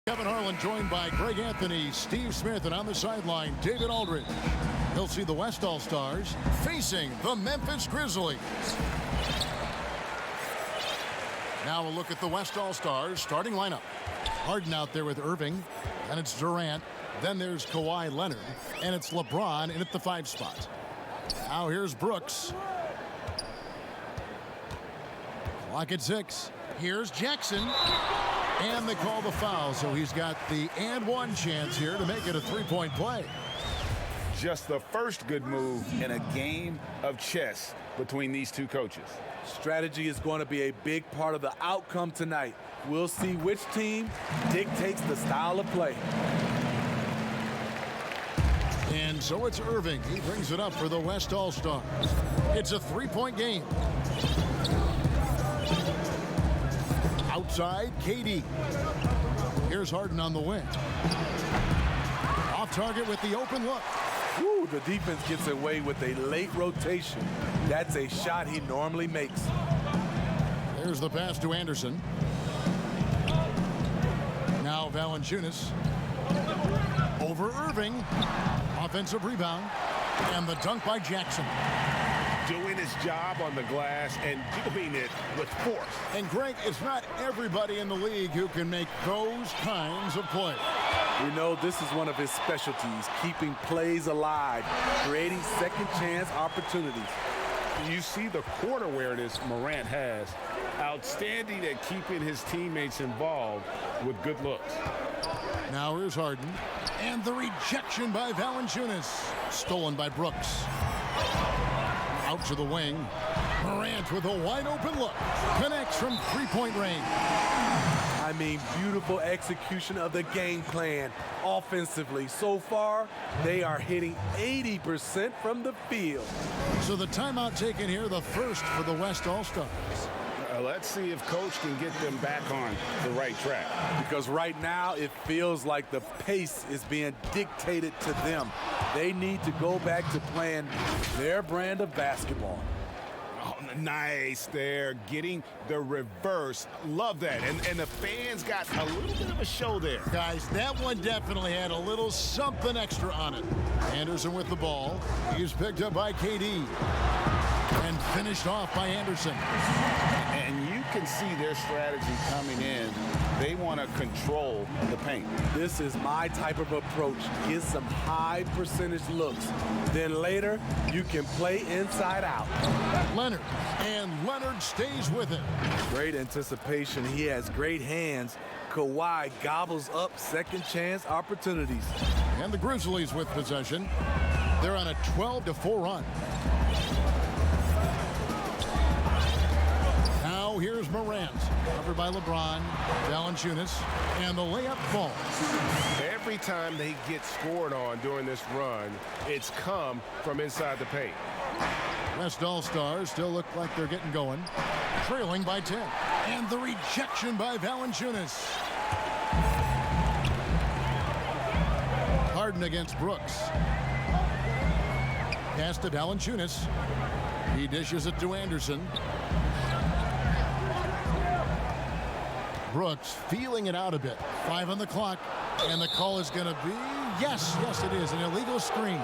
Kevin Harlan joined by Greg Anthony, Steve Smith, and on the sideline, David Aldridge. He'll see the West All-Stars facing the Memphis Grizzlies. Now a look at the West All-Stars starting lineup. Harden out there with Irving, and it's Durant. Then there's Kawhi Leonard, and it's LeBron in at the 5 spot. Now here's Brooks. Clock at 6. Here's Jackson. And they call the foul, so he's got the and one chance here to make it a three-point play. Just the first good move in a game of chess between these two coaches. Strategy is going to be a big part of the outcome tonight. We'll see which team dictates the style of play. And so it's Irving. He brings it up for the West All-Stars. It's a three-point game. Outside, KD. Here's Harden on the wing. Off target with the open look. Woo, the defense gets away with a late rotation. That's a shot he normally makes. There's the pass to Anderson. Now Valanciunas. Over Irving. Offensive rebound. And the dunk by Jackson. Doing his job on the glass and doing it with force. And Greg, it's not everybody in the league who can make those kinds of plays. You know, this is one of his specialties, keeping plays alive, creating second chance opportunities. You see the court awareness Morant has. Outstanding at keeping his teammates involved with good looks. Now here's Harden. And the rejection by Valanciunas. Stolen by Brooks. Out to the wing. Morant with a wide open look. Connects from three-point range. I mean, beautiful execution of the game plan offensively. So far, they are hitting 80% from the field. So the timeout taken here, the first for the West All-Stars. Let's see if Coach can get them back on the right track. Because right now, it feels like the pace is being dictated to them. They need to go back to playing their brand of basketball. Oh, nice there, getting the reverse. Love that. And the fans got a little bit of a show there. Guys, that one definitely had a little something extra on it. Anderson with the ball. He's picked up by KD. And finished off by Anderson. And you can see their strategy coming in. They want to control the paint. This is my type of approach. Get some high percentage looks. Then later, you can play inside out. Leonard. And Leonard stays with it. Great anticipation. He has great hands. Kawhi gobbles up second chance opportunities. And the Grizzlies with possession. They're on a 12-4 run. Now here's Morant. Covered by LeBron. Valanciunas. And the layup falls. Every time they get scored on during this run, it's come from inside the paint. West All-Stars still look like they're getting going. Trailing by 10. And the rejection by Valanciunas. Harden against Brooks. Pass to Valanciunas. He dishes it to Anderson. Brooks feeling it out a bit. 5 on the clock. And the call is going to be, yes, it is, an illegal screen.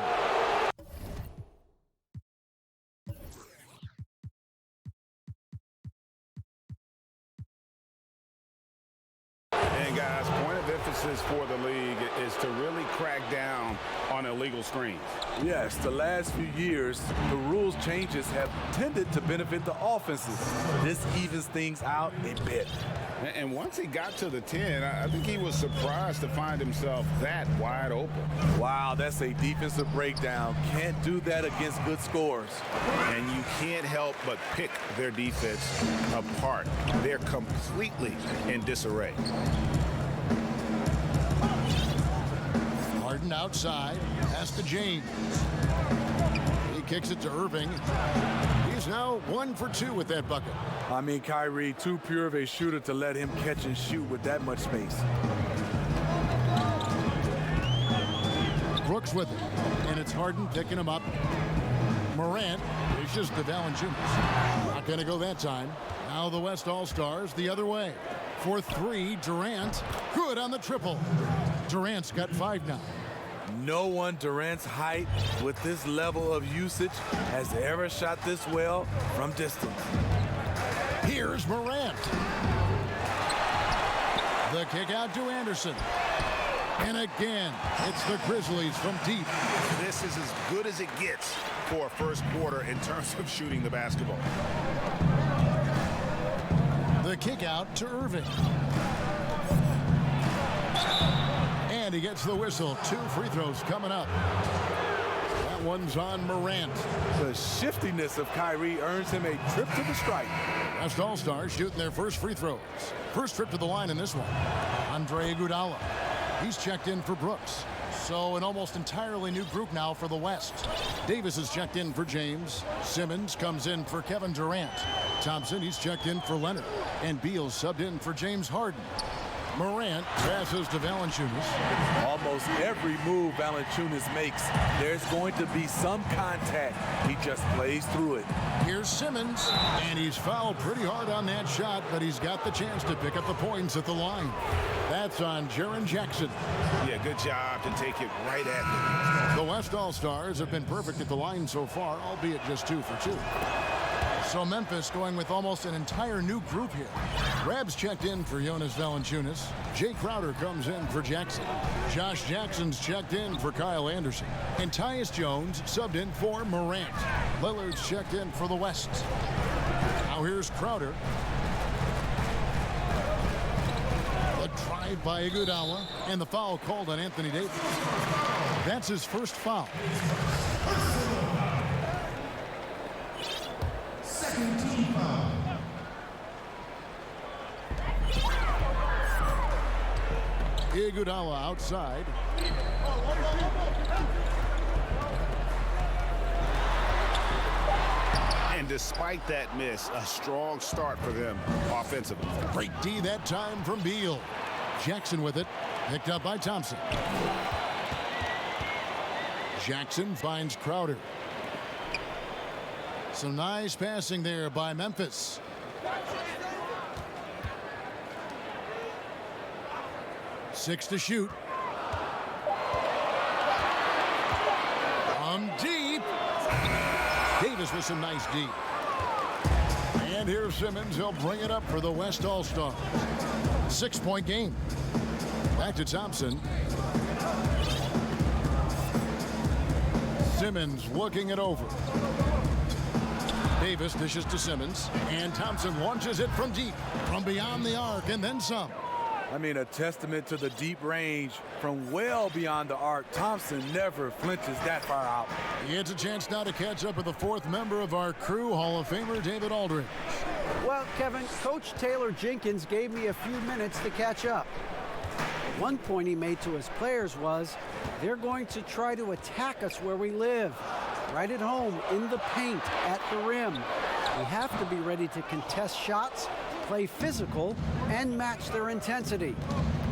And guys, point of emphasis for the league is to really crack down on illegal screens. Yes, the last few years, the rules changes have tended to benefit the offenses. This evens things out a bit. And once he got to the 10, I think he was surprised to find himself that wide open. Wow, that's a defensive breakdown. Can't do that against good scores. And you can't help but pick their defense apart. They're completely in disarray. Harden outside. Pass to James. He kicks it to Irving. He's now 1 for 2 with that bucket. I mean, Kyrie, too pure of a shooter to let him catch and shoot with that much space. Brooks with it. And it's Harden picking him up. Morant dishes to Valanciunas. Not going to go that time. Now the West All-Stars the other way. For three, Durant. Good on the triple. Durant's got 5 now. No one Durant's height with this level of usage has ever shot this well from distance. Here's Morant. The kick out to Anderson. And again, it's the Grizzlies from deep. This is as good as it gets for a first quarter in terms of shooting the basketball. The kick out to Irving. And he gets the whistle. 2 free throws coming up. That one's on Morant. The shiftiness of Kyrie earns him a trip to the stripe. West All-Stars shooting their first free throws. First trip to the line in this one. Andre Iguodala. He's checked in for Brooks. So an almost entirely new group now for the West. Davis is checked in for James. Simmons comes in for Kevin Durant. Thompson, he's checked in for Leonard. And Beal subbed in for James Harden. Morant passes to Valanciunas. Almost every move Valanciunas makes, there's going to be some contact. He just plays through it. Here's Simmons, and he's fouled pretty hard on that shot, but he's got the chance to pick up the points at the line. That's on Jaren Jackson. Yeah, good job to take it right at them. The West All-Stars have been perfect at the line so far, albeit just 2 for 2. So Memphis going with almost an entire new group here. Rab's checked in for Jonas Valanciunas. Jay Crowder comes in for Jackson. Josh Jackson's checked in for Kyle Anderson. And Tyus Jones subbed in for Morant. Lillard's checked in for the West. Now here's Crowder. The drive by Iguodala and the foul called on Anthony Davis. That's his first foul. Iguodala outside. And despite that miss, a strong start for them offensively. Great D that time from Beal. Jackson with it. Picked up by Thompson. Jackson finds Crowder. Some nice passing there by Memphis. Six to shoot. From deep. Davis with some nice D. And here's Simmons. He'll bring it up for the West All-Stars. 6-point game. Back to Thompson. Simmons looking it over. Davis dishes to Simmons, and Thompson launches it from deep, from beyond the arc, and then some. I mean, a testament to the deep range from well beyond the arc. Thompson never flinches that far out. It's a chance now to catch up with the 4th member of our crew, Hall of Famer David Aldridge. Well, Kevin, Coach Taylor Jenkins gave me a few minutes to catch up. One point he made to his players was, they're going to try to attack us where we live. Right at home, in the paint, at the rim. We have to be ready to contest shots, play physical, and match their intensity.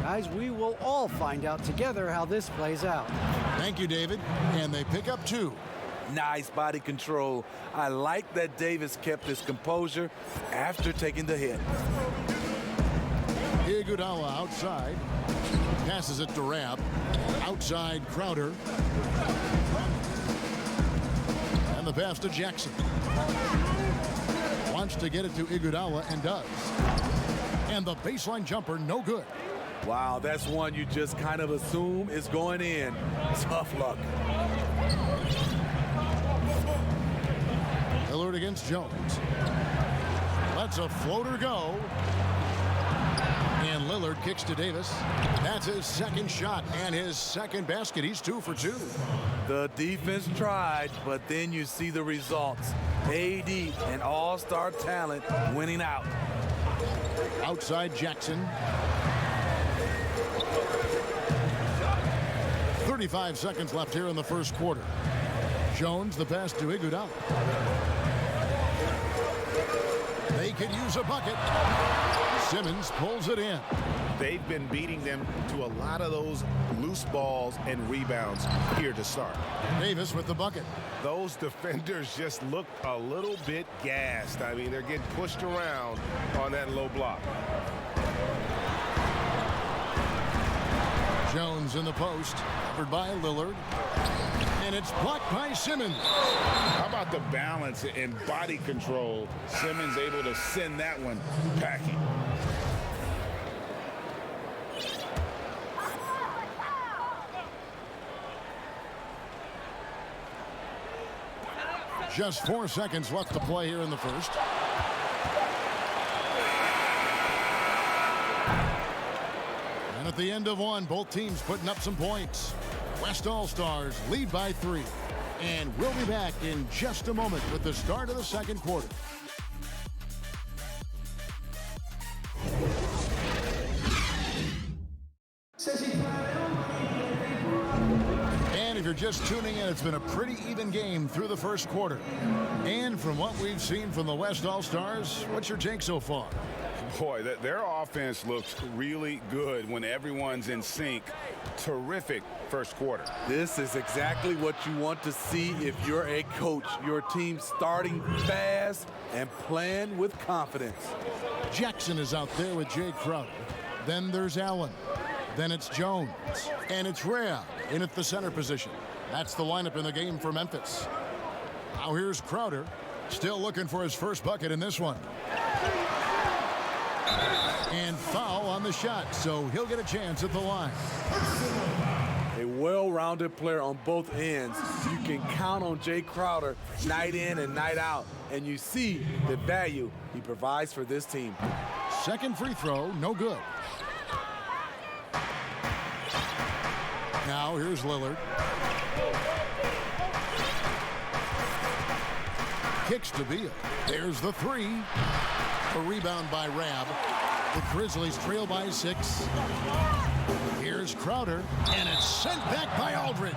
Guys, we will all find out together how this plays out. Thank you, David. And they pick up 2. Nice body control. I like that Davis kept his composure after taking the hit. Iguodala outside. Passes it to Rab. Outside Crowder. And the pass to Jackson. Wants to get it to Iguodala and does. And the baseline jumper, no good. Wow, that's one you just kind of assume is going in. Tough luck. Lillard against Jones. Lets a floater go. And Lillard kicks to Davis. That's his second shot and his second basket. He's 2 for 2. The defense tried, but then you see the results. AD, an all-star talent, winning out. Outside Jackson. 35 seconds left here in the first quarter. Jones, the pass to Iguodala. They could use a bucket. Simmons pulls it in. They've been beating them to a lot of those loose balls and rebounds here to start. Davis with the bucket. Those defenders just looked a little bit gassed. I mean, they're getting pushed around on that low block. Simmons in the post, covered by Lillard. And it's blocked by Simmons. How about the balance and body control? Simmons able to send that one packing. Just 4 seconds left to play here in the first. And at the end of one, both teams putting up some points. West All-Stars lead by 3. And we'll be back in just a moment with the start of the second quarter. And if you're just tuning in, it's been a pretty even game through the first quarter. And from what we've seen from the West All-Stars, what's your take so far? Boy, their offense looks really good when everyone's in sync. Terrific first quarter. This is exactly what you want to see if you're a coach. Your team starting fast and playing with confidence. Jackson is out there with Jay Crowder. Then there's Allen. Then it's Jones. And it's Rhea in at the center position. That's the lineup in the game for Memphis. Now here's Crowder, still looking for his first bucket in this one. And foul on the shot, so he'll get a chance at the line. A well-rounded player on both ends. You can count on Jay Crowder night in and night out, and you see the value he provides for this team. Second free throw, no good. Now here's Lillard. Kicks to Beal. There's the three. A rebound by Rab. The Grizzlies trail by 6. Here's Crowder, and it's sent back by Aldridge.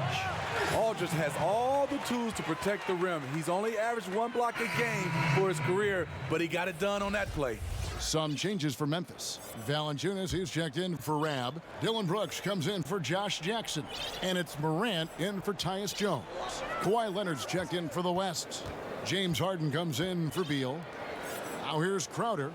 Aldridge has all the tools to protect the rim. He's only averaged 1 block a game for his career, but he got it done on that play. Some changes for Memphis. Valanciunas is checked in for Rab. Dylan Brooks comes in for Josh Jackson. And it's Morant in for Tyus Jones. Kawhi Leonard's checked in for the West. James Harden comes in for Beal. Now here's Crowder.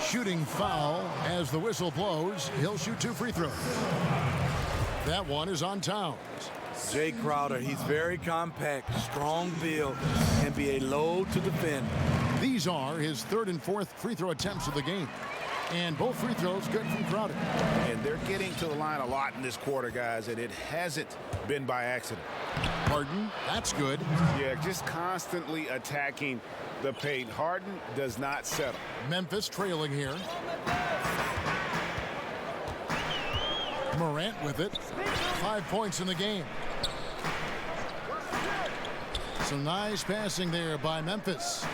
Shooting foul as the whistle blows. He'll shoot 2 free throws. That one is on Towns. Jay Crowder, he's very compact, strong build, and be a load to defend. These are his 3rd and 4th free throw attempts of the game. And both free throws good from Crowder. And they're getting to the line a lot in this quarter, guys, and it hasn't been by accident. Harden, that's good. Yeah, just constantly attacking the paint. Harden does not settle. Memphis trailing here. Morant with it. 5 points in the game. Some nice passing there by Memphis.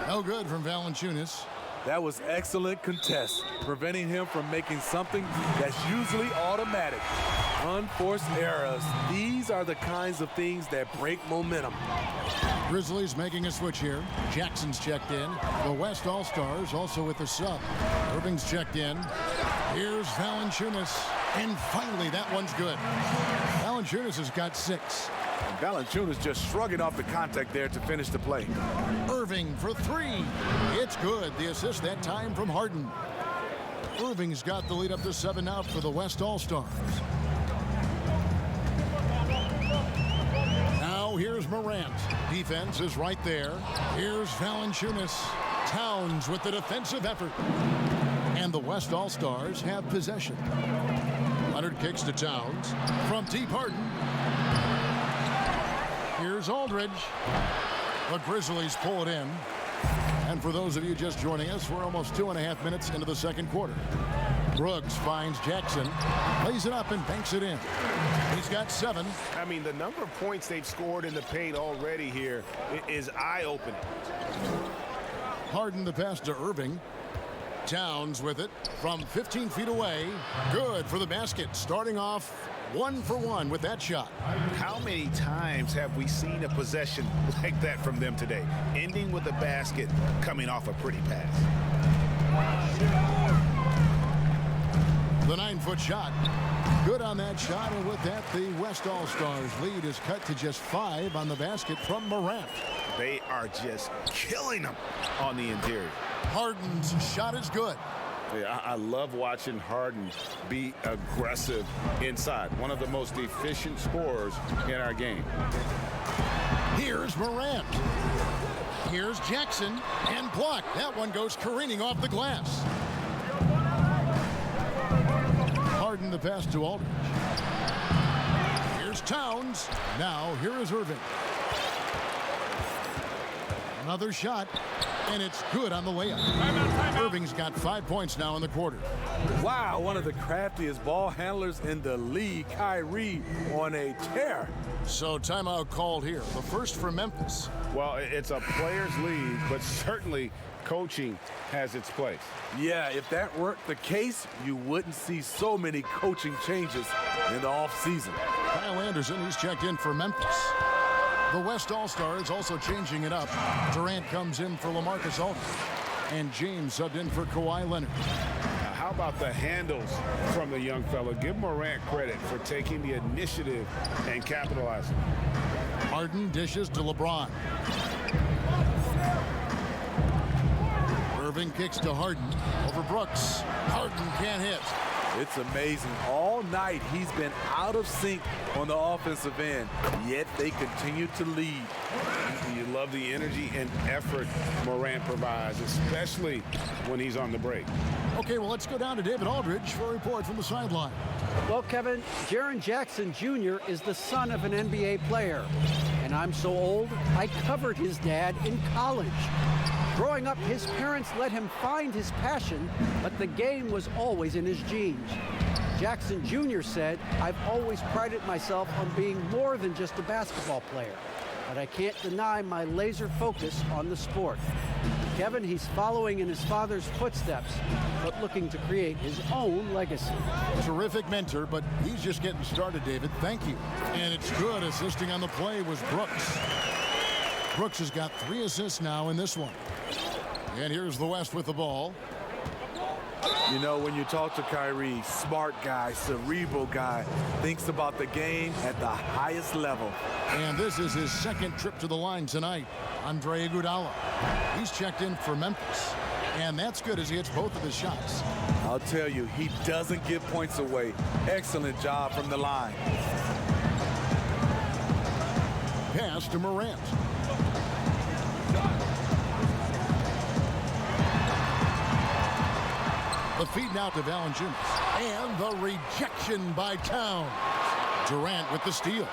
No good from Valanciunas. That was excellent contest, preventing him from making something that's usually automatic. Unforced errors. These are the kinds of things that break momentum. Grizzlies making a switch here. Jackson's checked in. The West All-Stars also with the sub. Irving's checked in. Here's Valanciunas. And finally, that one's good. Valanciunas has got 6. Valanciunas just shrugging off the contact there to finish the play. Irving for 3. It's good. The assist that time from Harden. Irving's got the lead up to 7 now for the West All-Stars. Now here's Morant. Defense is right there. Here's Valanciunas. Towns with the defensive effort. And the West All-Stars have possession. Leonard kicks to Towns. From deep, Harden. Here's Aldridge. The Grizzlies pull it in. And for those of you just joining us, we're almost 2.5 minutes into the second quarter. Brooks finds Jackson, lays it up and banks it in. He's got 7. I mean, the number of points they've scored in the paint already here is eye-opening. Harden the pass to Irving. Towns with it from 15 feet away. Good for the basket. Starting off 1 for 1 with that shot. How many times have we seen a possession like that from them today? Ending with a basket, coming off a pretty pass. The 9-foot shot. Good on that shot, and with that, the West All-Stars lead is cut to just 5 on the basket from Morant. They are just killing them on the interior. Harden's shot is good. Yeah, I love watching Harden be aggressive inside. One of the most efficient scorers in our game. Here's Morant. Here's Jackson, and blocked. That one goes careening off the glass. Harden the pass to Aldridge. Here's Towns. Now here is Irving. Another shot, and it's good on the layup. Irving's got 5 points now in the quarter. Wow, one of the craftiest ball handlers in the league, Kyrie, on a tear. So timeout called here. The first for Memphis. Well, it's a players' league, but certainly coaching has its place. Yeah, if that weren't the case, you wouldn't see so many coaching changes in the offseason. Kyle Anderson, he's checked in for Memphis. The West All-Stars also changing it up. Durant comes in for LaMarcus Aldridge. And James subbed in for Kawhi Leonard. Now, how about the handles from the young fella? Give Morant credit for taking the initiative and capitalizing. Harden dishes to LeBron. Irving kicks to Harden over Brooks. Harden can't hit. It's amazing. All night he's been out of sync on the offensive end, yet they continue to lead. You love the energy and effort Morant provides, especially when he's on the break. Okay, well, let's go down to David Aldridge for a report from the sideline. Well, Kevin, Jaren Jackson Jr. is the son of an NBA player. And I'm so old, I covered his dad in college. Growing up, his parents let him find his passion, but the game was always in his genes. Jackson Jr. said, "I've always prided myself on being more than just a basketball player, but I can't deny my laser focus on the sport." Kevin, he's following in his father's footsteps, but looking to create his own legacy. Terrific mentor, but he's just getting started, David. Thank you. And it's good. Assisting on the play was Brooks. Brooks has got 3 assists now in this one. And here's the West with the ball. You know, when you talk to Kyrie, smart guy, cerebral guy, thinks about the game at the highest level. And this is his second trip to the line tonight. Andre Iguodala. He's checked in for Memphis. And that's good as he hits both of his shots. I'll tell you, he doesn't give points away. Excellent job from the line. Pass to Morant. The feed now to Valanciunas. And the rejection by Towns. Durant with the steal.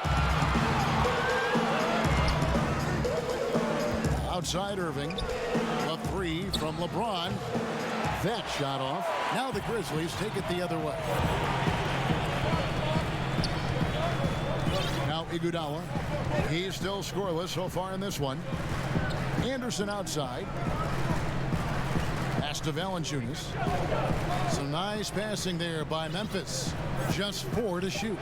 Outside Irving. A 3 from LeBron. That shot off. Now the Grizzlies take it the other way. Now Iguodala. He's still scoreless so far in this one. Anderson outside. Pass to Valanciunas. Some nice passing there by Memphis. Just 4 to shoot.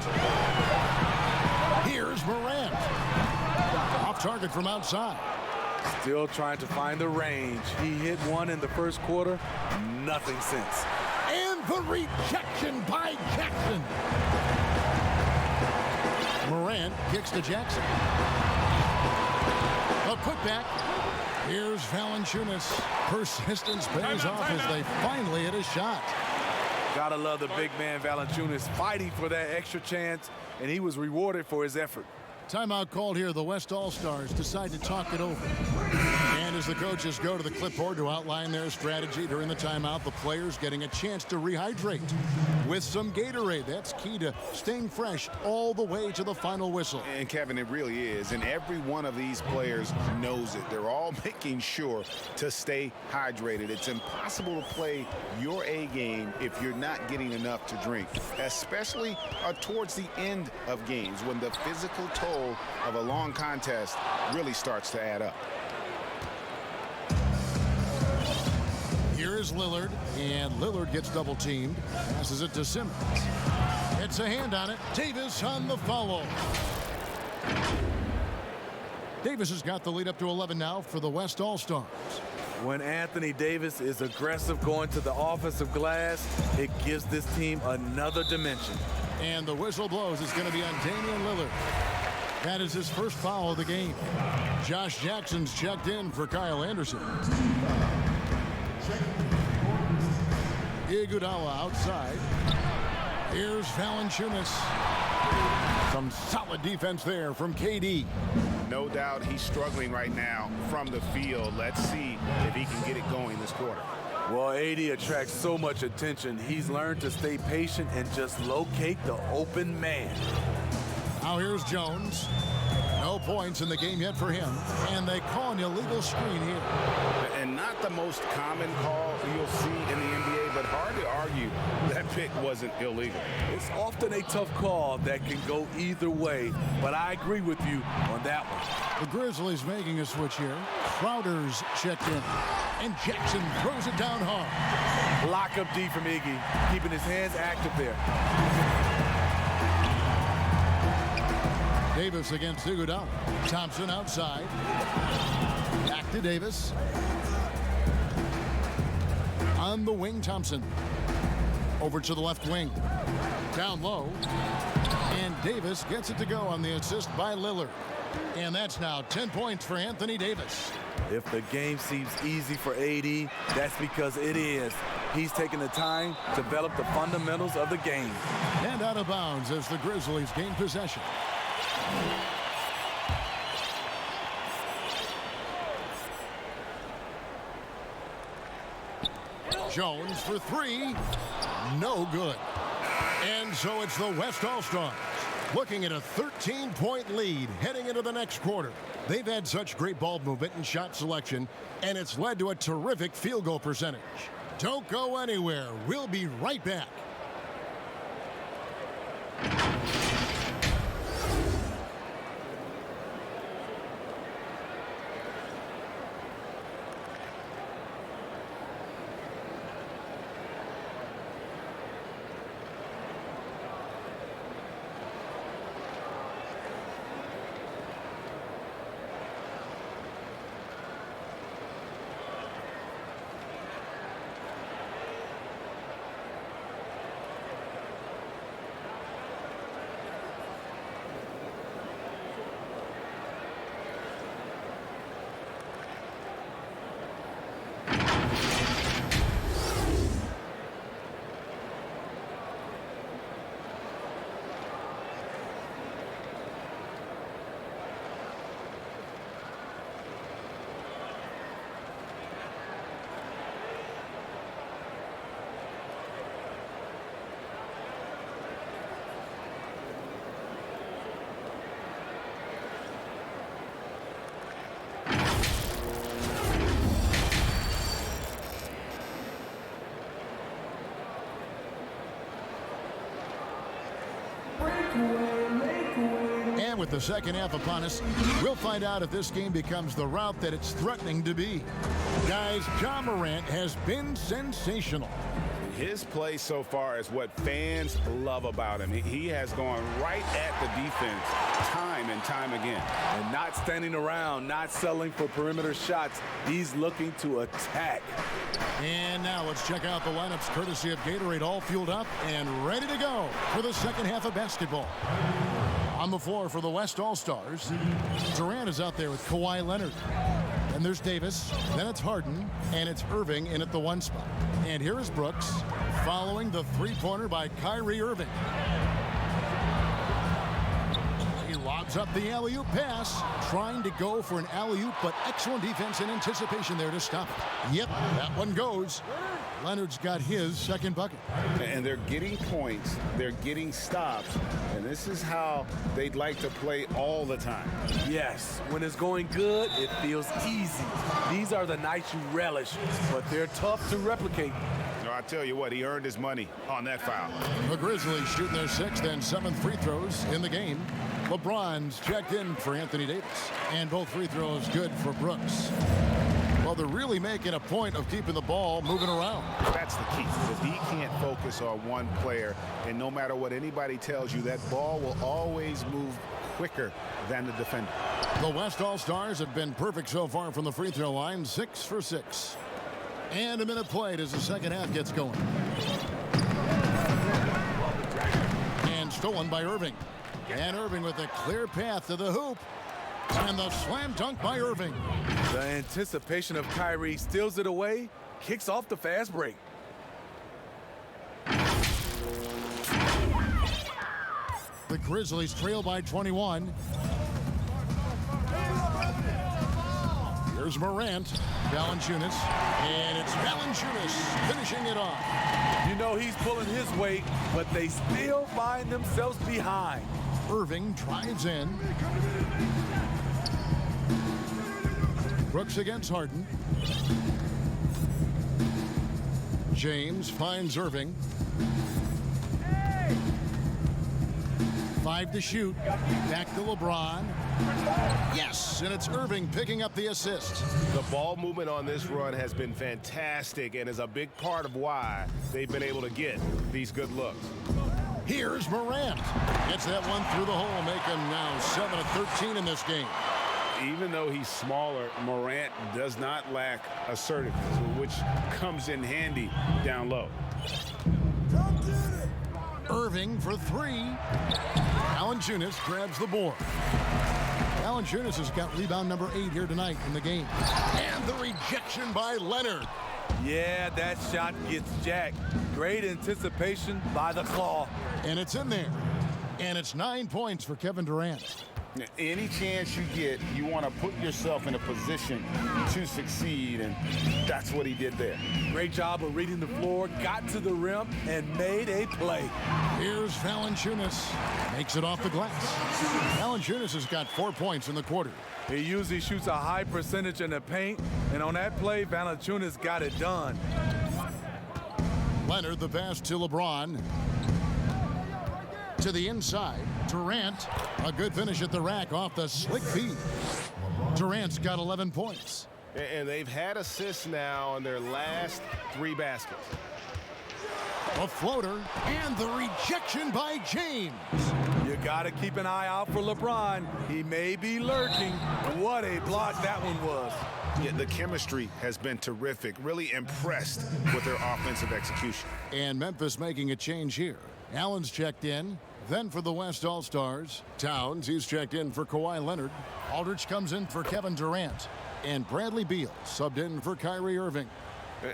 Here's Morant. Off target from outside. Still trying to find the range. He hit one in the first quarter. Nothing since. And the rejection by Jackson. Morant kicks to Jackson. A putback. Here's Valanciunas. Persistence pays off as they finally hit a shot. Gotta love the big man Valanciunas fighting for that extra chance, and he was rewarded for his effort. Timeout called here. The West All-Stars decide to talk it over. And as the coaches go to the clipboard to outline their strategy during the timeout, the players getting a chance to rehydrate with some Gatorade. That's key to staying fresh all the way to the final whistle. And Kevin, it really is. And every one of these players knows it. They're all making sure to stay hydrated. It's impossible to play your A game if you're not getting enough to drink, especially towards the end of games when the physical toll of a long contest really starts to add up. Here is Lillard, and Lillard gets double teamed. Passes it to Simmons. It's a hand on it. Davis on the follow. Davis has got the lead up to 11 now for the West All-Stars. When Anthony Davis is aggressive going to the offensive glass, it gives this team another dimension. And the whistle blows. It's going to be on Damian Lillard. That is his first foul of the game. Josh Jackson's checked in for Kyle Anderson. Iguodala outside. Here's Valanciunas. Some solid defense there from KD. No doubt he's struggling right now from the field. Let's see if he can get it going this quarter. Well, AD attracts so much attention. He's learned to stay patient and just locate the open man. Now here's Jones. No points in the game yet for him. And they call an illegal screen here. And not the most common call you'll see in the NBA, but hard to argue that pick wasn't illegal. It's often a tough call that can go either way, but I agree with you on that one. The Grizzlies making a switch here. Crowder's checked in. And Jackson throws it down hard. Lock up D from Iggy, keeping his hands active there. Davis against Iguodala. Thompson outside. Back to Davis. On the wing, Thompson. Over to the left wing. Down low. And Davis gets it to go on the assist by Lillard. And that's now 10 points for Anthony Davis. If the game seems easy for AD, that's because it is. He's taking the time to develop the fundamentals of the game. And out of bounds as the Grizzlies gain possession. Jones for three. No good. And so it's the West All-Stars looking at a 13-point lead heading into the next quarter. They've had such great ball movement and shot selection, and it's led to a terrific field goal percentage. Don't go anywhere. We'll be right back. And with the second half upon us, we'll find out if this game becomes the route that it's threatening to be. Guys, Ja Morant has been sensational. His play so far is what fans love about him. He has gone right at the defense time and time again. And not standing around, not settling for perimeter shots. He's looking to attack. And now let's check out the lineups courtesy of Gatorade, all fueled up and ready to go for the second half of basketball. On the floor for the West All-Stars, Durant is out there with Kawhi Leonard. And there's Davis, then it's Harden, and it's Irving in at the one spot. And here is Brooks, following the three-pointer by Kyrie Irving. He lobs up the alley-oop pass, trying to go for an alley-oop, but excellent defense and anticipation there to stop it. Yep, that one goes. Leonard's got his second bucket. And they're getting points, they're getting stops, and this is how they'd like to play all the time. Yes, when it's going good, it feels easy. These are the nights you relish, but they're tough to replicate. No, I tell you what, he earned his money on that foul. The Grizzlies shooting their sixth and seventh free throws in the game. LeBron's checked in for Anthony Davis, and both free throws good for Brooks. Well, they're really making a point of keeping the ball moving around. That's the key. If he can't focus on one player, and no matter what anybody tells you, that ball will always move quicker than the defender. The West All-Stars have been perfect so far from the free throw line, 6 for 6. And a minute played as the second half gets going. And stolen by Irving. And Irving with a clear path to the hoop. And the slam dunk by Irving. The anticipation of Kyrie steals it away, kicks off the fast break. The Grizzlies trail by 21. Here's Morant, Valanciunas, and it's Valanciunas finishing it off. You know he's pulling his weight, but they still find themselves behind. Irving drives in. Brooks against Harden. James finds Irving. 5 to shoot. Back to LeBron. Yes, and it's Irving picking up the assist. The ball movement on this run has been fantastic and is a big part of why they've been able to get these good looks. Here's Morant. Gets that one through the hole, make him now 7 of 13 in this game. Even though he's smaller, Morant does not lack assertiveness, which comes in handy down low. Irving for 3. Valanciunas grabs the board. Valanciunas has got rebound number 8 here tonight in the game. And the rejection by Leonard. Yeah, that shot gets jacked. Great anticipation by the claw. And it's in there. And it's 9 points for Kevin Durant. Any chance you get, you want to put yourself in a position to succeed, and that's what he did there. Great job of reading the floor, got to the rim, and made a play. Here's Valanciunas. Makes it off the glass. Valanciunas has got 4 points in the quarter. He usually shoots a high percentage in the paint, and on that play, Valanciunas got it done. Leonard, the pass to LeBron. To the inside, Durant, a good finish at the rack off the slick feed. Durant's got 11 points. And they've had assists now on their last 3 baskets. A floater, and the rejection by James. You got to keep an eye out for LeBron. He may be lurking. What a block that one was. Yeah, the chemistry has been terrific. Really impressed with their offensive execution. And Memphis making a change here. Allen's checked in. Then for the West All-Stars, Towns, he's checked in for Kawhi Leonard. Aldridge comes in for Kevin Durant. And Bradley Beal subbed in for Kyrie Irving.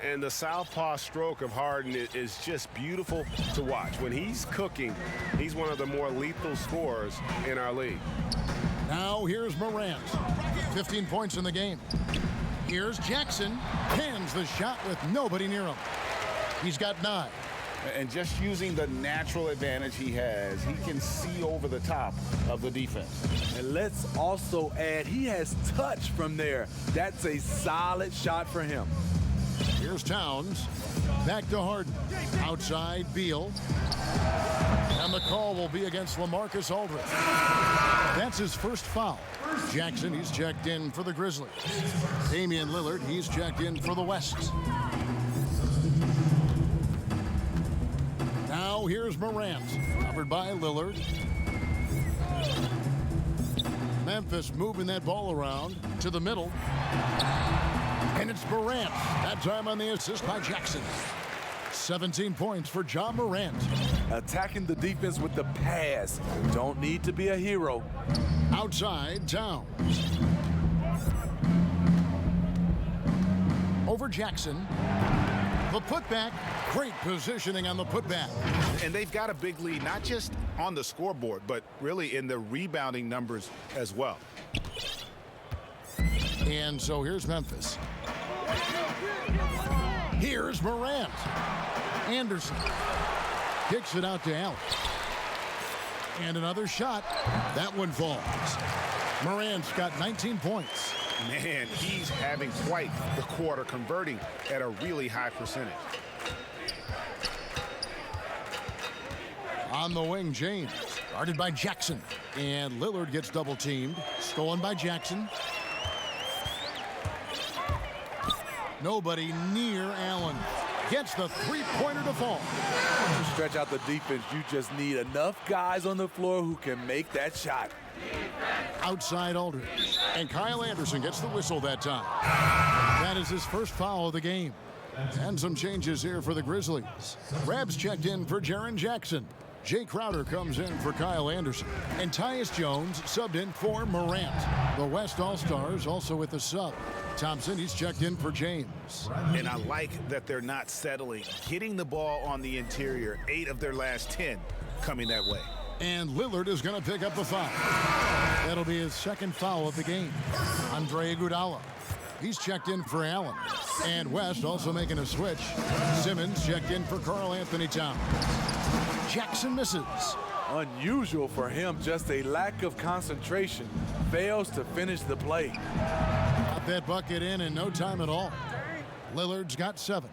And the southpaw stroke of Harden is just beautiful to watch. When he's cooking, he's one of the more lethal scorers in our league. Now here's Morant. 15 points in the game. Here's Jackson. Pins the shot with nobody near him. He's got 9. And just using the natural advantage he has, he can see over the top of the defense. And let's also add, he has touch from there. That's a solid shot for him. Here's Towns. Back to Harden. Outside, Beal. And the call will be against LaMarcus Aldridge. That's his first foul. Jackson, he's checked in for the Grizzlies. Damian Lillard, he's checked in for the West. Now here's Morant, covered by Lillard. Memphis moving that ball around to the middle. And it's Morant. That time on the assist by Jackson. 17 points for Ja Morant. Attacking the defense with the pass. Don't need to be a hero. Outside, Towns. Over Jackson. The putback. Great positioning on the putback. And they've got a big lead, not just on the scoreboard, but really in the rebounding numbers as well. And so here's Memphis. Here's Morant. Anderson kicks it out to Allen. And another shot. That one falls. Morant's got 19 points. Man, he's having quite the quarter, converting at a really high percentage. On the wing, James, guarded by Jackson. And Lillard gets double teamed. Stolen by Jackson. Nobody near Allen. Gets the three-pointer to fall. To stretch out the defense, you just need enough guys on the floor who can make that shot. Outside Aldridge. And Kyle Anderson gets the whistle that time. That is his first foul of the game. And some changes here for the Grizzlies. Rabs checked in for Jaren Jackson. Jay Crowder comes in for Kyle Anderson. And Tyus Jones subbed in for Morant. The West All-Stars also with a sub. Thompson, he's checked in for James. And I like that they're not settling. Getting the ball on the interior, 8 of their last 10 coming that way. And Lillard is going to pick up the foul. That'll be his second foul of the game. Andre Iguodala. He's checked in for Allen. And West also making a switch. Simmons checked in for Karl Anthony Towns. Jackson misses. Unusual for him, just a lack of concentration. Fails to finish the play. Got that bucket in no time at all. Lillard's got 7.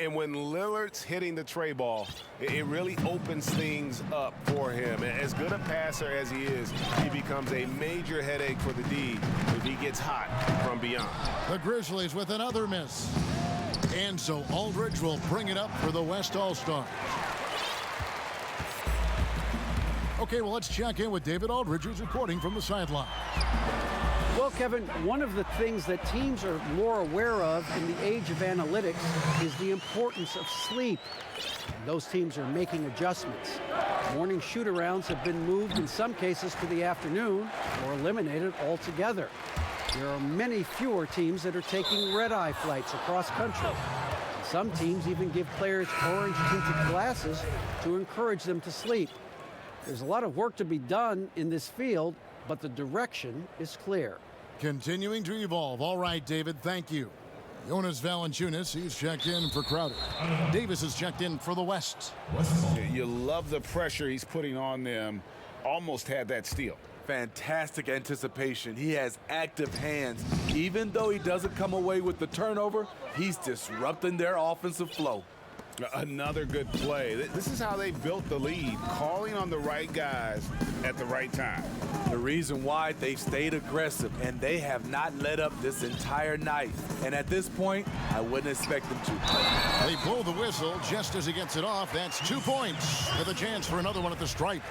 And when Lillard's hitting the tray ball, it really opens things up for him. As good a passer as he is, he becomes a major headache for the D if he gets hot from beyond. The Grizzlies with another miss. And so Aldridge will bring it up for the West All-Stars. Okay, well, let's check in with David Aldridge, who's reporting from the sideline. Well, Kevin, one of the things that teams are more aware of in the age of analytics is the importance of sleep. Those teams are making adjustments. Morning shoot-arounds have been moved in some cases to the afternoon or eliminated altogether. There are many fewer teams that are taking red-eye flights across country. Some teams even give players orange-tinted glasses to encourage them to sleep. There's a lot of work to be done in this field, but the direction is clear. Continuing to evolve. All right, David, thank you. Jonas Valanciunas, he's checked in for Crowder. Davis is checked in for the West. You love the pressure he's putting on them. Almost had that steal. Fantastic anticipation. He has active hands. Even though he doesn't come away with the turnover, he's disrupting their offensive flow. Another good play. This is how they built the lead, calling on the right guys at the right time. The reason why they've stayed aggressive, and they have not let up this entire night. And at this point, I wouldn't expect them to. They blow the whistle just as he gets it off. That's 2 points with a chance for another one at the stripe.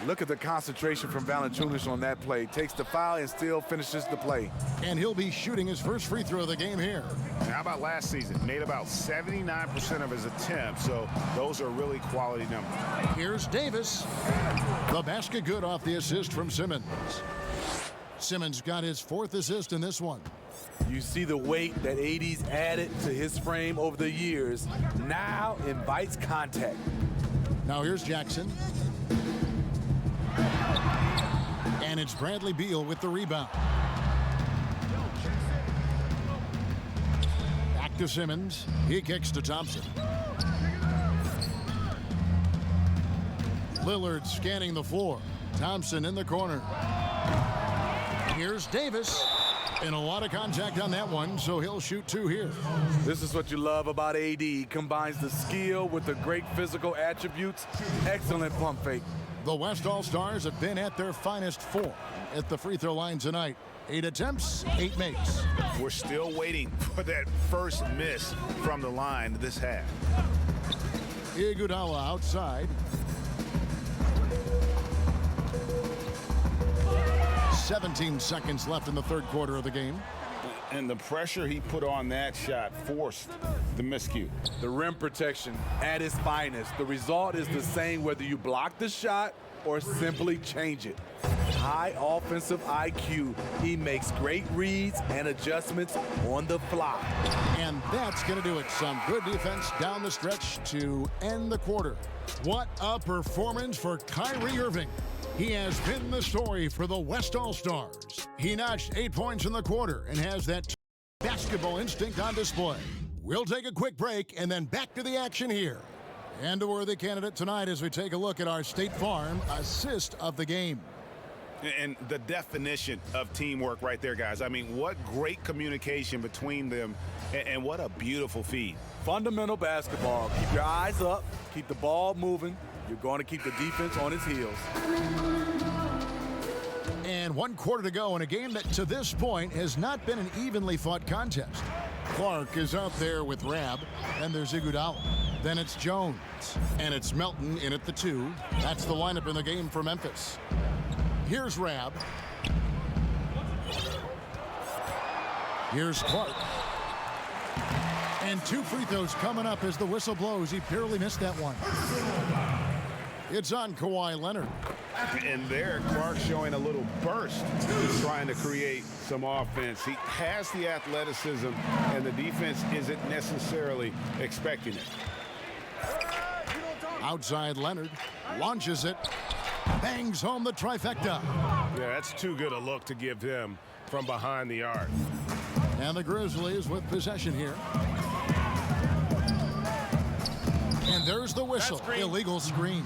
Look at the concentration from Valanciunas on that play. Takes the foul and still finishes the play. And he'll be shooting his first free throw of the game here. How about last season? Made about 79% of his attempts, so those are really quality numbers. Here's Davis. The basket good off the assist from Simmons. Simmons got his 4th assist in this one. You see the weight that AD's added to his frame over the years. Now invites contact. Now here's Jackson. And it's Bradley Beal with the rebound. Back to Simmons. He kicks to Thompson. Lillard scanning the floor. Thompson in the corner. Here's Davis. And a lot of contact on that one, so he'll shoot 2 here. This is what you love about AD. He combines the skill with the great physical attributes. Excellent pump fake. The West All-Stars have been at their finest form at the free throw line tonight. 8 attempts, 8 makes. We're still waiting for that first miss from the line this half. Iguodala outside. 17 seconds left in the 3rd quarter of the game. And the pressure he put on that shot forced the miscue. The rim protection at its finest. The result is the same whether you block the shot or simply change it. High offensive IQ. He makes great reads and adjustments on the fly. And that's going to do it. Some good defense down the stretch to end the quarter. What a performance for Kyrie Irving. He has been the story for the West All-Stars. He notched 8 points in the quarter and has that basketball instinct on display. We'll take a quick break and then back to the action here. And a worthy candidate tonight as we take a look at our State Farm assist of the game. And the definition of teamwork right there, guys. I mean, what great communication between them, and what a beautiful feed. Fundamental basketball. Keep your eyes up. Keep the ball moving. You're going to keep the defense on its heels. And 1 quarter to go in a game that to this point has not been an evenly fought contest. Clark is out there with Rab, and there's Iguodala. Then it's Jones, and it's Melton in at the 2. That's the lineup in the game for Memphis. Here's Rab. Here's Clark. And 2 free throws coming up as the whistle blows. He barely missed that one. It's on Kawhi Leonard. And there, Clark showing a little burst, trying to create some offense. He has the athleticism, and the defense isn't necessarily expecting it. Outside Leonard. Launches it. Bangs home the trifecta. Yeah, that's too good a look to give him from behind the arc. And the Grizzlies with possession here. And there's the whistle. Illegal screen.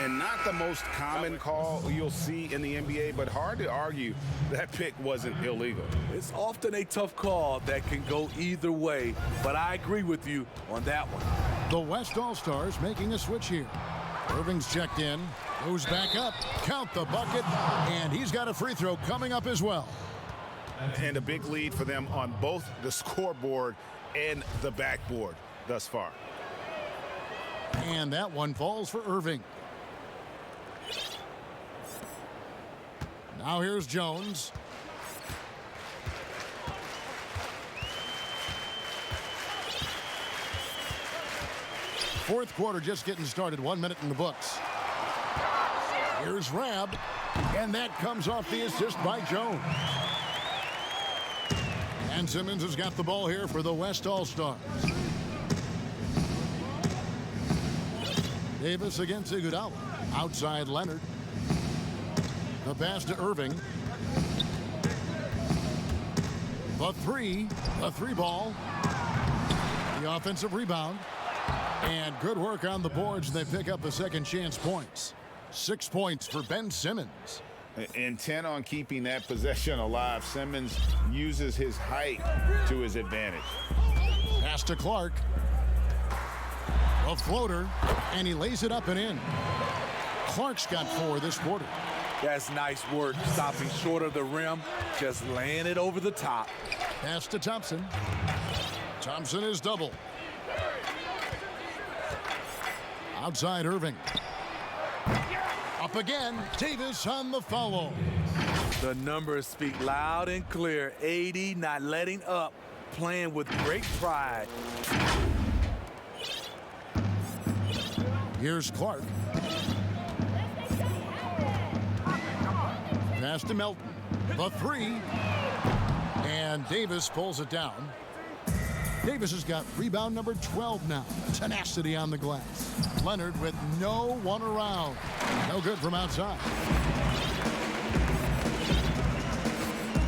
And not the most common call you'll see in the NBA, but hard to argue that pick wasn't illegal. It's often a tough call that can go either way, but I agree with you on that one. The West All-Stars making a switch here. Irving's checked in, goes back up, count the bucket, and he's got a free throw coming up as well. And a big lead for them on both the scoreboard and the backboard thus far. And that one falls for Irving. Now here's Jones. Fourth quarter just getting started. 1 minute in the books. Here's Rab. And that comes off the assist by Jones. And Simmons has got the ball here for the West All-Stars. Davis against Iguodala. Outside Leonard. The pass to Irving. The three ball. The offensive rebound. And good work on the boards. They pick up the second chance points. 6 points for Ben Simmons. Intent on keeping that possession alive. Simmons uses his height to his advantage. Pass to Clark. A floater, and he lays it up and in. Clark's got 4 this quarter. That's nice work, stopping short of the rim, just laying it over the top. Pass to Thompson. Thompson is double. Outside Irving. Up again. Davis on the follow. The numbers speak loud and clear. AD not letting up, playing with great pride. Here's Clark. Pass to Melton. The 3. And Davis pulls it down. Davis has got rebound number 12 now. Tenacity on the glass. Leonard with no one around. No good from outside.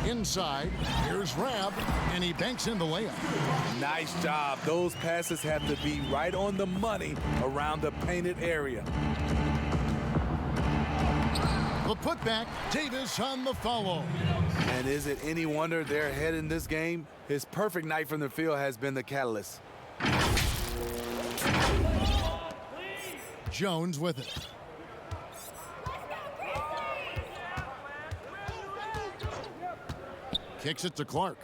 Inside, here's Rab, and he banks in the layup. Nice job. Those passes have to be right on the money around the painted area. The putback, Davis on the follow. And is it any wonder they're ahead in this game? His perfect night from the field has been the catalyst. Jones with it. Kicks it to Clark.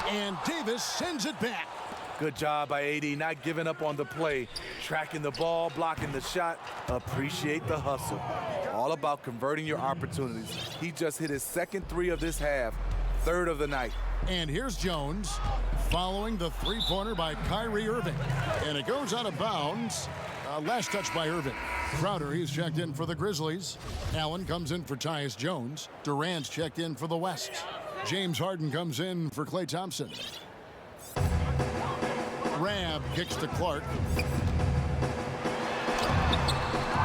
And Davis sends it back. Good job by AD, not giving up on the play, tracking the ball, blocking the shot. Appreciate the hustle. All about converting your opportunities. He just hit his second 3 of this half, 3rd of the night. And here's Jones following the three-pointer by Kyrie Irving. And it goes out of bounds. Last touch by Irving. Crowder, he's checked in for the Grizzlies. Allen comes in for Tyus Jones. Durant's checked in for the West. James Harden comes in for Klay Thompson. Rab kicks to Clark.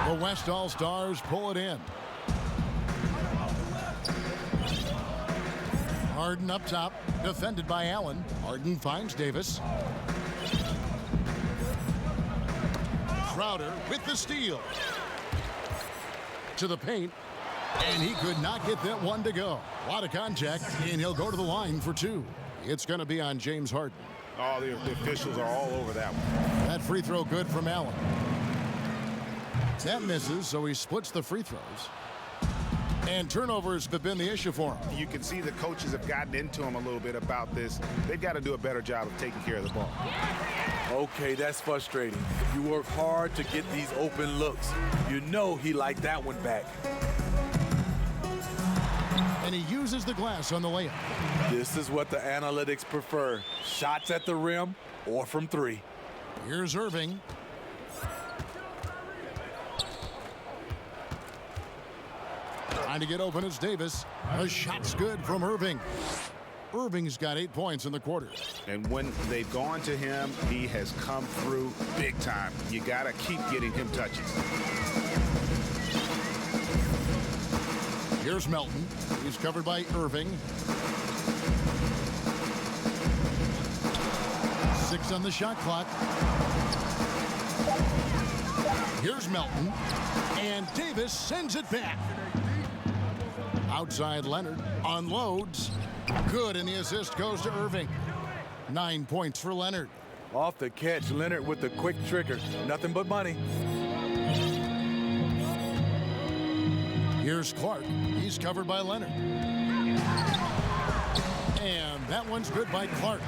The West All-Stars pull it in. Harden up top, defended by Allen. Harden finds Davis. Crowder with the steal. To the paint, and he could not get that one to go. A lot of contact, and he'll go to the line for 2. It's going to be on James Harden. Oh, the officials are all over that one. That free throw good from Allen. That misses, so he splits the free throws. And turnovers have been the issue for him. You can see the coaches have gotten into him a little bit about this. They've got to do a better job of taking care of the ball. Okay, that's frustrating. You work hard to get these open looks. You know he liked that one back. And he uses the glass on the layup. This is what the analytics prefer. Shots at the rim or from 3. Here's Irving. Trying to get open is Davis. A shot's good from Irving. Irving's got 8 points in the quarter. And when they've gone to him, he has come through big time. You got to keep getting him touches. Here's Melton. He's covered by Irving. 6 on the shot clock. Here's Melton. And Davis sends it back. Outside Leonard unloads. Good, and the assist goes to Irving. 9 points for Leonard. Off the catch, Leonard with the quick trigger. Nothing but money. Here's Clark. He's covered by Leonard. And that one's good by Clark.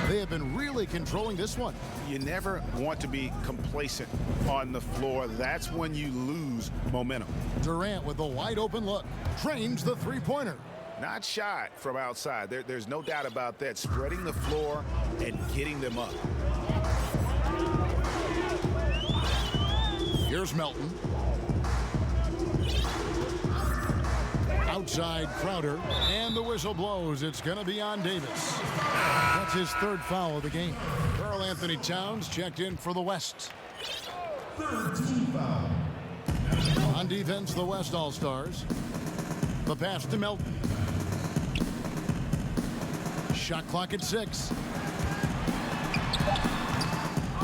They have been really controlling this one. You never want to be complacent on the floor. That's when you lose momentum. Durant with a wide open look. Trains the three-pointer. Not shot from outside. There's no doubt about that. Spreading the floor and getting them up. Here's Melton. Outside Crowder, and the whistle blows. It's going to be on Davis. That's his 3rd foul of the game. Karl Anthony Towns checked in for the West. 13 foul. On defense, the West All-Stars. The pass to Melton. Shot clock at 6.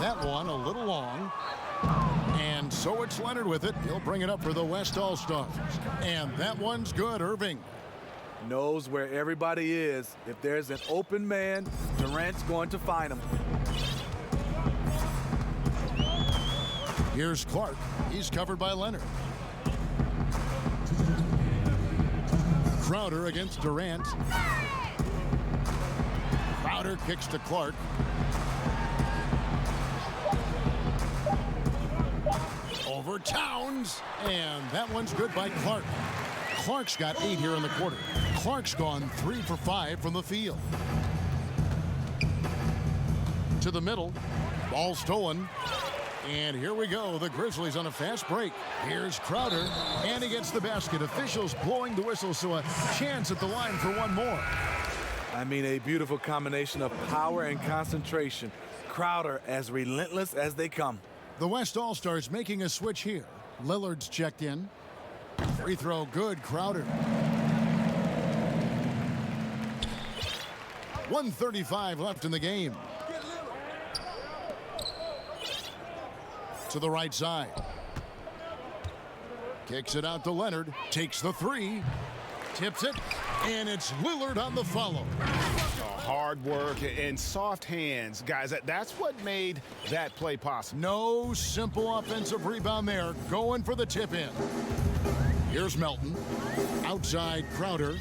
That one a little long. And so it's Leonard with it. He'll bring it up for the West All-Stars. And that one's good, Irving. Knows where everybody is. If there's an open man, Durant's going to find him. Here's Clark. He's covered by Leonard. Crowder against Durant. Crowder kicks to Clark. Over Towns, and that one's good by Clark. Clark's got 8 here in the quarter. Clark's gone 3 for 5 from the field. To the middle, ball stolen, and here we go. The Grizzlies on a fast break. Here's Crowder, and he gets the basket. Officials blowing the whistle, so a chance at the line for one more. I mean, a beautiful combination of power and concentration. Crowder as relentless as they come. The West All-Stars making a switch here. Lillard's checked in. Free throw good, Crowder. 1:35 left in the game. To the right side. Kicks it out to Leonard. Takes the 3. Tips it. And it's Lillard on the follow. Hard work and soft hands. Guys, that's what made that play possible. No simple offensive rebound there. Going for the tip in. Here's Melton. Outside Crowder.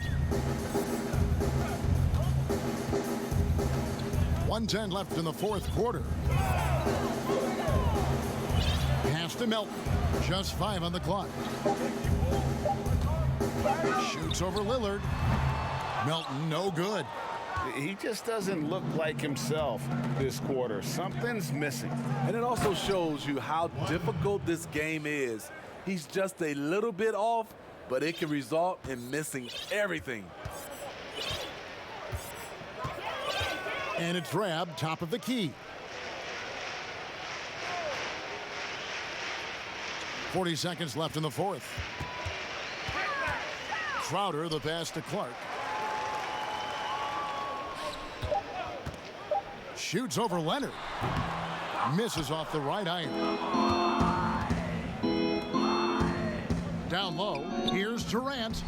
1:10 left in the 4th quarter. Pass to Melton. Just 5 on the clock. Shoots over Lillard. Melton, no good. He just doesn't look like himself this quarter. Something's missing. And it also shows you how difficult this game is. He's just a little bit off, but it can result in missing everything. And it's Rab, top of the key. 40 seconds left in the 4th. Crowder, the pass to Clark. Shoots over Leonard. Misses off the right iron. Down low, here's Durant.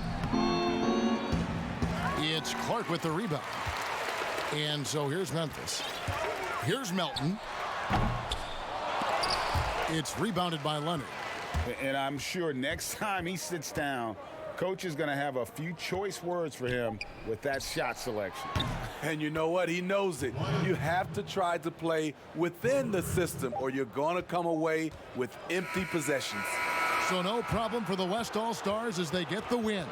It's Clark with the rebound. And so here's Memphis. Here's Melton. It's rebounded by Leonard. And I'm sure next time he sits down, coach is going to have a few choice words for him with that shot selection. And you know what? He knows it. You have to try to play within the system or you're going to come away with empty possessions. So no problem for the West All-Stars as they get the win.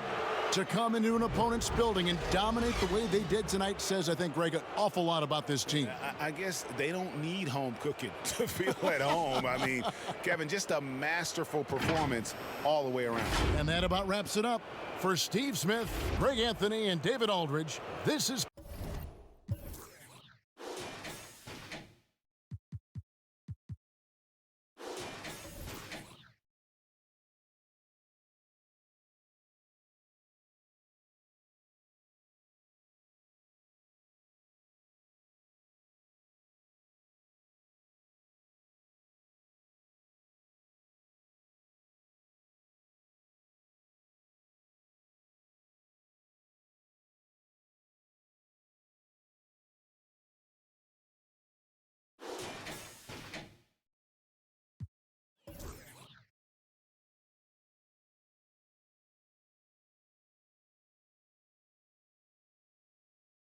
To come into an opponent's building and dominate the way they did tonight says, I think, Greg, an awful lot about this team. I guess they don't need home cooking to feel at home. I mean, Kevin, just a masterful performance all the way around. And that about wraps it up. For Steve Smith, Greg Anthony, and David Aldridge, this is